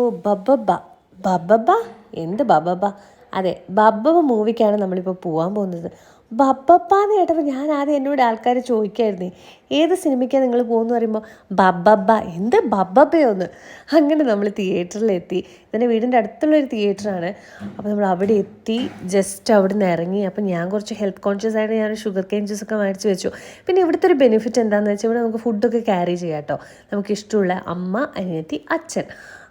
ഓ ബബ്ബബ്ബ. ബബ്ബബ്ബ? എന്ത് ബബ്ബബ്ബ? അതെ, ബബ്ബബ്ബ മൂവിക്കാണ് നമ്മളിപ്പോൾ പോകാൻ പോകുന്നത്. ബബ്ബബ്ബ എന്ന് കേട്ടപ്പോൾ ഞാൻ ആദ്യം എന്നോട് ആൾക്കാർ ചോദിക്കായിരുന്നേ, ഏത് സിനിമയ്ക്കാണ് നിങ്ങൾ പോകുമെന്ന് പറയുമ്പോൾ ബബ്ബബ്ബ, എന്ത് ബബ്ബബ്ബയൊന്ന്. അങ്ങനെ നമ്മൾ തിയേറ്ററിലെത്തി. ഇതിൻ്റെ വീടിൻ്റെ അടുത്തുള്ളൊരു തിയേറ്ററാണ്. അപ്പോൾ നമ്മൾ അവിടെ എത്തി, ജസ്റ്റ് അവിടെ നിന്ന് ഇറങ്ങി. അപ്പം ഞാൻ കുറച്ച് ഹെൽത്ത് കോൺഷ്യസ് ആയിട്ട് ഞാൻ ഷുഗർ കെയിൻ ജ്യൂസൊക്കെ മേടിച്ച് വെച്ചു. പിന്നെ ഇവിടുത്തെ ഒരു ബെനിഫിറ്റ് എന്താണെന്ന് വെച്ചാൽ ഇവിടെ നമുക്ക് ഫുഡൊക്കെ ക്യാരി ചെയ്യാം കേട്ടോ. നമുക്ക് ഇഷ്ടമുള്ള അമ്മ, അനിയത്തി, അച്ഛൻ.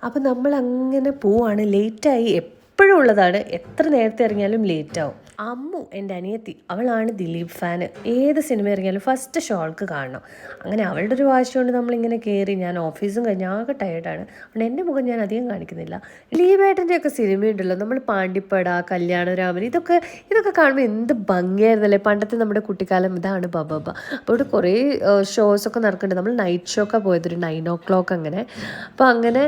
അപ്പം നമ്മളങ്ങനെ പോവാണ്. ലേറ്റായി എപ്പോഴും ഉള്ളതാണ്, എത്ര നേരത്തെ ഇറങ്ങിയാലും ലേറ്റാവും. അമ്മു എൻ്റെ അനിയത്തി, അവളാണ് ദിലീപ് ഫാന്. ഏത് സിനിമ ഇറങ്ങിയാലും ഫസ്റ്റ് ഷോ അവൾക്ക് കാണണം. അങ്ങനെ അവളുടെ ഒരു വാശി കൊണ്ട് നമ്മളിങ്ങനെ കയറി. ഞാൻ ഓഫീസും കഴിഞ്ഞ് ആകെ ടയേർഡാണ്. അതുകൊണ്ട് എൻ്റെ മുഖം ഞാൻ അധികം കാണിക്കുന്നില്ല. ദിലീപേട്ടൻ്റെയൊക്കെ സിനിമയുണ്ടല്ലോ, നമ്മൾ പാണ്ടിപ്പട, കല്യാണരാമൻ, ഇതൊക്കെ കാണുമ്പോൾ എന്ത് ഭംഗിയായിരുന്നല്ലേ പണ്ടത്തെ നമ്മുടെ കുട്ടിക്കാലം. ഇതാണ് ബബ്ബബ്ബ. അപ്പോൾ ഇവിടെ കുറേ ഷോസൊക്കെ നടക്കുന്നുണ്ട്. നമ്മൾ നൈറ്റ് ഷോക്കാണ് പോയത്, ഒരു 9 o'clock അങ്ങനെ. അപ്പോൾ അങ്ങനെ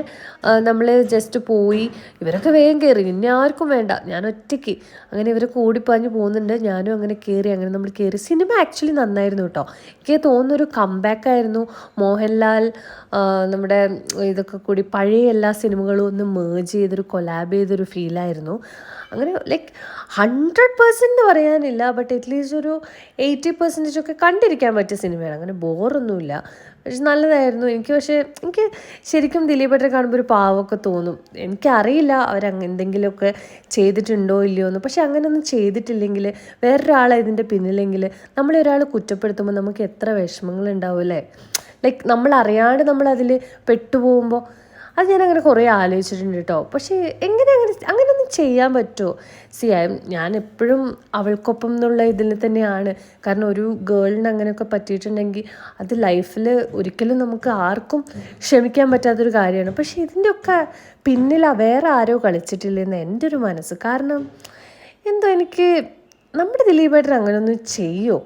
നമ്മൾ ജസ്റ്റ് പോയി. ഇവരൊക്കെ വേഗം കയറി, ഇനി ആർക്കും വേണ്ട, ഞാൻ ഒറ്റയ്ക്ക്. അങ്ങനെ ഇവർ കൂടിപ്പാഞ്ഞ് പോകുന്നുണ്ട്, ഞാനും അങ്ങനെ കയറി. അങ്ങനെ നമ്മൾ കയറി. സിനിമ ആക്ച്വലി നന്നായിരുന്നു കേട്ടോ. എനിക്ക് തോന്നുന്നൊരു കംബാക്ക് ആയിരുന്നു. മോഹൻലാൽ നമ്മുടെ ഇതൊക്കെ കൂടി പഴയ എല്ലാ സിനിമകളും ഒന്ന് മേർജ് ചെയ്തൊരു കൊലാബ് ചെയ്തൊരു ഫീലായിരുന്നു. അങ്ങനെ ലൈക്ക് 100% എന്ന് പറയാനില്ല, ബട്ട് അറ്റ്ലീസ്റ്റ് ഒരു 80% ഒക്കെ കണ്ടിരിക്കാൻ പറ്റിയ സിനിമയാണ്. അങ്ങനെ ബോറൊന്നുമില്ല, പക്ഷെ നല്ലതായിരുന്നു. എനിക്ക് ശരിക്കും ദിലീപേട്ടനെ കാണുമ്പോൾ ഒരു പാവമൊക്കെ തോന്നും. എനിക്കറിയില്ല എന്തെങ്കിലുമൊക്കെ ചെയ്തിട്ടുണ്ടോ ഇല്ലയോ എന്ന്. പക്ഷെ അങ്ങനെയൊന്നും ചെയ്തിട്ടില്ലെങ്കിൽ, വേറൊരാളെ ഇതിൻ്റെ പിന്നിലെങ്കിൽ, നമ്മളൊരാൾ കുറ്റപ്പെടുത്തുമ്പോൾ നമുക്ക് എത്ര വിഷമങ്ങളുണ്ടാവും അല്ലേ. ലൈക്ക് നമ്മളറിയാണ്ട് നമ്മളതിൽ പെട്ടുപോകുമ്പോൾ അത് ഞാനങ്ങനെ കുറേ ആലോചിച്ചിട്ടുണ്ട് കേട്ടോ. പക്ഷേ അങ്ങനെയൊന്നും ചെയ്യാൻ പറ്റുമോ? ഞാൻ എപ്പോഴും അവൾക്കൊപ്പം എന്നുള്ള ഇതിൽ തന്നെയാണ്. കാരണം ഒരു ഗേളിന് അങ്ങനെയൊക്കെ പറ്റിയിട്ടുണ്ടെങ്കിൽ അത് ലൈഫിൽ ഒരിക്കലും നമുക്ക് ആർക്കും ക്ഷമിക്കാൻ പറ്റാത്തൊരു കാര്യമാണ്. പക്ഷേ ഇതിൻ്റെയൊക്കെ പിന്നിൽ വേറെ ആരോ കളിച്ചിട്ടില്ലെന്ന് എൻ്റെ ഒരു മനസ്സ്. കാരണം എന്തോ നമ്മുടെ ദിലീപേട്ടൻ അങ്ങനെയൊന്നും ചെയ്യുമോ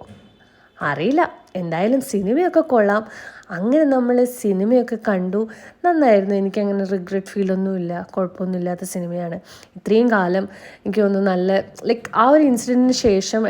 അറിയില്ല. എന്തായാലും സിനിമയൊക്കെ കൊള്ളാം. അങ്ങനെ നമ്മൾ സിനിമയൊക്കെ കണ്ടു, നന്നായിരുന്നു. എനിക്കങ്ങനെ റിഗ്രറ്റ് ഫീലൊന്നുമില്ല, കുഴപ്പമൊന്നുമില്ലാത്ത സിനിമയാണ്. ഇത്രയും കാലം എനിക്ക് തോന്നുന്നു നല്ല ലൈക്ക് ആ ഒരു ഇൻസിഡൻറ്റിന് ശേഷം